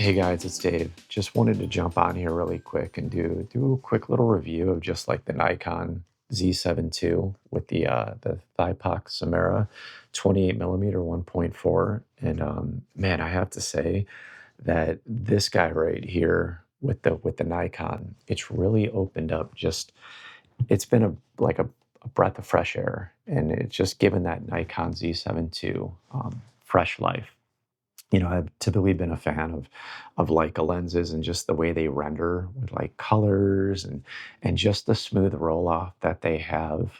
Hey guys, it's Dave. Just wanted to jump on here really quick and do a quick little review of just like the Nikon Z7II with the Thyphoch Simera 28mm 1.4. And man, I have to say that this guy right here with the Nikon, it's really opened up just it's been a breath of fresh air, and it's just given that Nikon Z7II fresh life. I've typically been a fan of Leica lenses and just the way they render with like colors and just the smooth roll off that they have.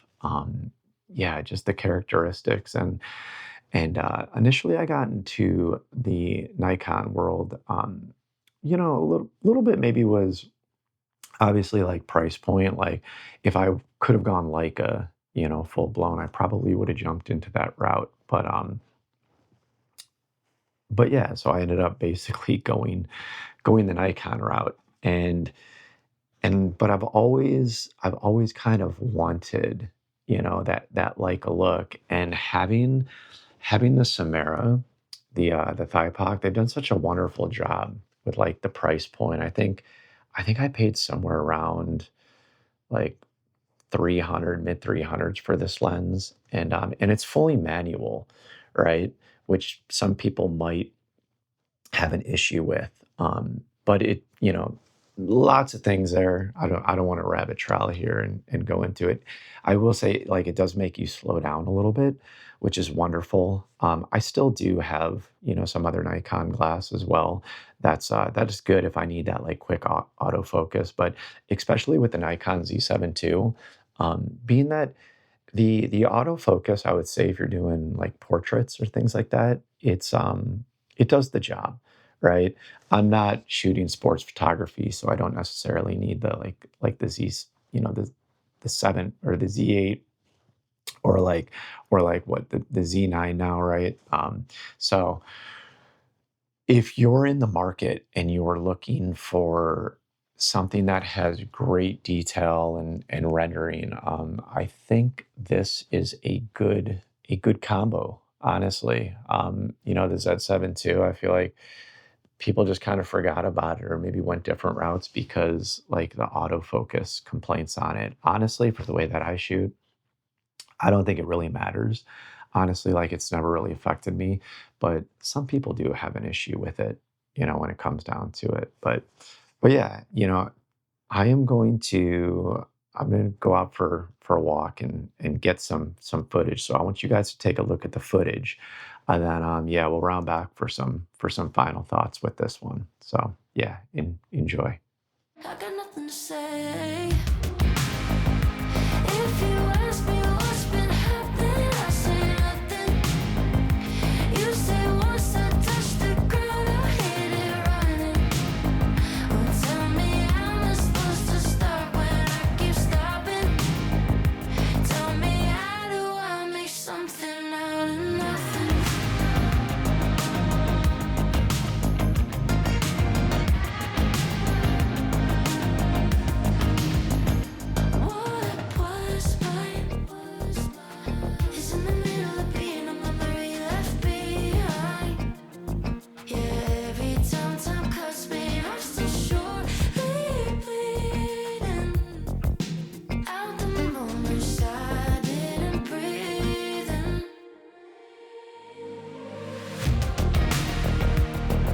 Yeah, just the characteristics and initially I got into the Nikon world. A little bit maybe was obviously like price point. Like if I could have gone Leica, full blown, I probably would have jumped into that route. But yeah, so I ended up basically going the Nikon route, and but I've always kind of wanted, that like a look, and having the Simera, the Thyphoch, they've done such a wonderful job with like the price point. I think I paid somewhere around like 300, mid 300s for this lens, and it's fully manual, right? Which some people might have an issue with. But lots of things there. I don't want to rabbit trail here and go into it. I will say, like, it does make you slow down a little bit, which is wonderful. I still do have, some other Nikon glass as well. That is good if I need that like quick autofocus, but especially with the Nikon Z7 II, being that the autofocus, I would say if you're doing like portraits or things like that, it does the job, right? I'm not shooting sports photography, so I don't necessarily need the like the Z's, the 7 or the Z8 or like what the Z9 now, right? So if you're in the market and you're looking for something that has great detail and rendering, I think this is a good combo, honestly. The Z7 II, I feel like people just kind of forgot about it or maybe went different routes because like the autofocus complaints on it. Honestly, for the way that I shoot, I don't think it really matters. Honestly, like it's never really affected me, but some people do have an issue with it, when it comes down to it. But yeah, I am going to I'm going to go out for a walk and get some footage. So I want you guys to take a look at the footage, and then yeah, we'll round back for some final thoughts with this one. So yeah, enjoy. I got nothing to say. If you ask me what's been happening, I say nothing. You say once I touch the ground, I hit it running. Well, tell me how am I supposed to start when I keep stopping? Tell me how do I make something out of nothing? What was mine is in the middle of being a memory left behind. Yeah, every time cuts me, I'm still surely bleeding out the moments I didn't breathe in.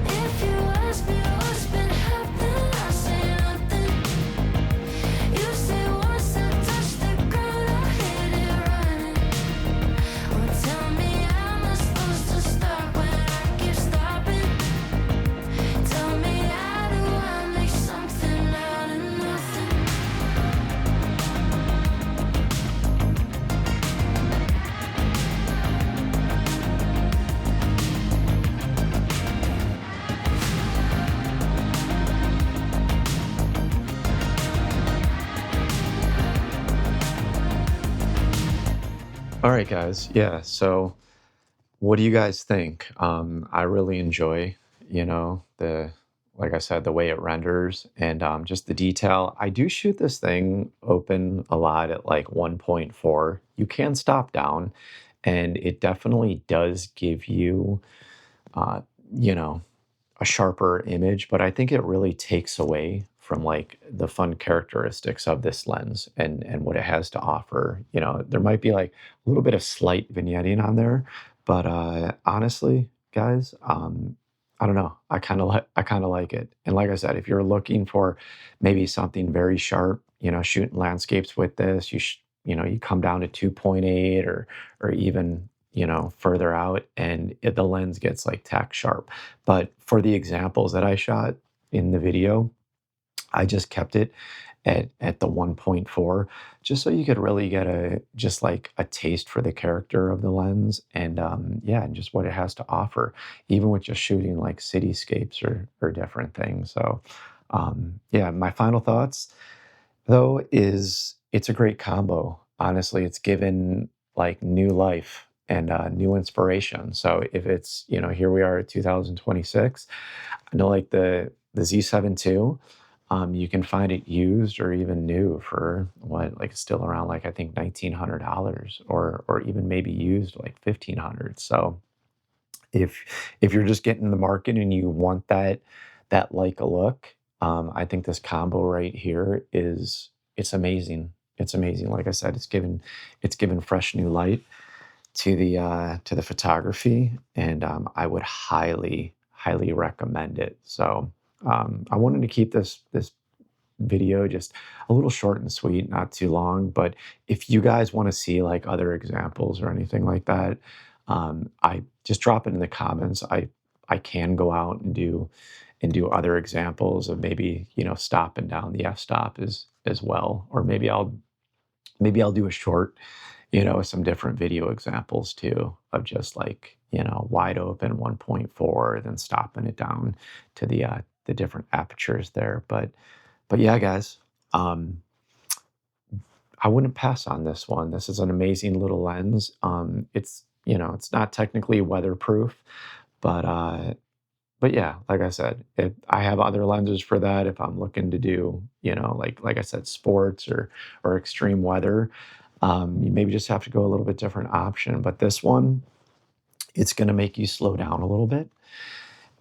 If you ask me what's been happening, I say nothing. You say once I touch the ground, I hit it running. Well, tell me how am I supposed to start when I keep stopping? Tell me how do I make something out of nothing? All right, guys. Yeah. So what do you guys think? I really enjoy, like I said, the way it renders and just the detail. I do shoot this thing open a lot at like 1.4. You can stop down, and it definitely does give you, uh, you know, a sharper image, but I think it really takes away from like the fun characteristics of this lens and what it has to offer. You know, there might be like a little bit of slight vignetting on there, but honestly, guys, I don't know. I kind of like it. And like I said, if you're looking for maybe something very sharp, you know, shooting landscapes with this, you know, you come down to 2.8 or even, you know, further out, and the lens gets like tack sharp. But for the examples that I shot in the video, I just kept it at the 1.4, just so you could really get a just like a taste for the character of the lens and yeah, and just what it has to offer, even with just shooting like cityscapes or different things. So yeah, my final thoughts though is it's a great combo. Honestly, it's given like new life and new inspiration. So if it's, you know, here we are at 2026, I know like the Z7II, you can find it used or even new for what, like still around like I think $1,900 or even maybe used like 1,500. So if you're just getting in the market and you want that like a look, I think this combo right here is it's amazing. It's amazing. Like I said, it's given fresh new light to the photography, and I would highly recommend it. So I wanted to keep this video just a little short and sweet, not too long. But if you guys want to see like other examples or anything like that, I just drop it in the comments. I can go out and do other examples of maybe, you know, stopping down the f-stop as well, or maybe I'll do a short, you know, some different video examples too of just like, you know, wide open 1.4, then stopping it down to the different apertures there. But yeah, guys, um, I wouldn't pass on this one. This is an amazing little lens. It's, you know, it's not technically weatherproof, but but yeah, like I said, I have other lenses for that if I'm looking to do, you know, like I said, sports or extreme weather. You maybe just have to go a little bit different option. But this one, it's going to make you slow down a little bit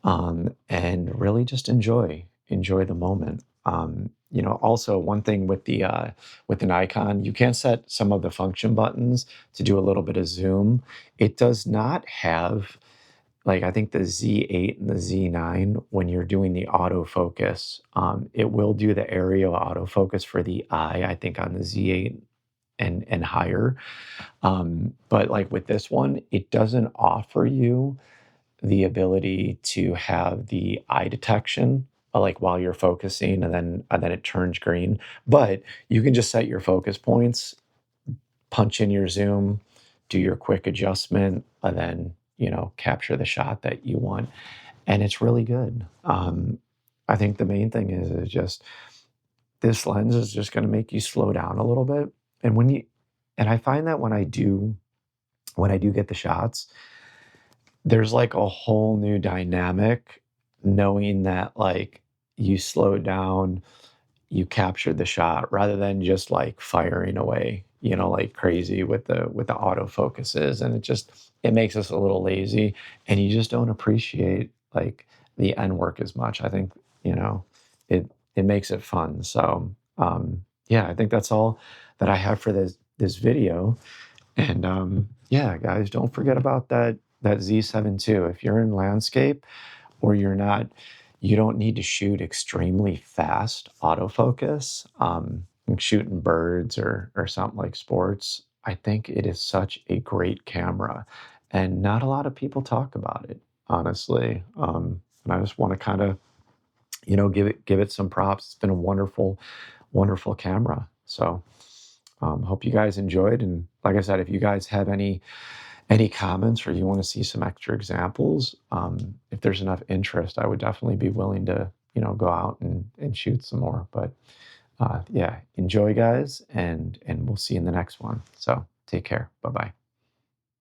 and really just enjoy the moment. You know, also one thing with the Nikon, you can set some of the function buttons to do a little bit of zoom. It does not have like I think the Z8 and the Z9 when you're doing the autofocus, it will do the aerial autofocus for the eye. I think on the Z8 and higher. But like with this one, it doesn't offer you the ability to have the eye detection like while you're focusing and then it turns green. But you can just set your focus points, punch in your zoom, do your quick adjustment, and then, you know, capture the shot that you want. And it's really good. I think the main thing is just this lens is just going to make you slow down a little bit. And and I find that when I do get the shots, there's like a whole new dynamic knowing that like you slowed down, you captured the shot rather than just like firing away, you know, like crazy with the autofocuses. And it makes us a little lazy and you just don't appreciate like the end work as much. I think, you know, it makes it fun. So yeah, I think that's all that I have for this video. And yeah, guys, don't forget about that Z7 II. If you're in landscape or you're not, you don't need to shoot extremely fast autofocus, like shooting birds or something like sports. I think it is such a great camera, and not a lot of people talk about it, honestly. And I just want to kind of, you know, give it some props. It's been a wonderful camera. So hope you guys enjoyed. And like I said, if you guys have any comments or you want to see some extra examples, if there's enough interest, I would definitely be willing to, you know, go out and shoot some more. But yeah, enjoy, guys, and we'll see you in the next one. So take care. Bye bye.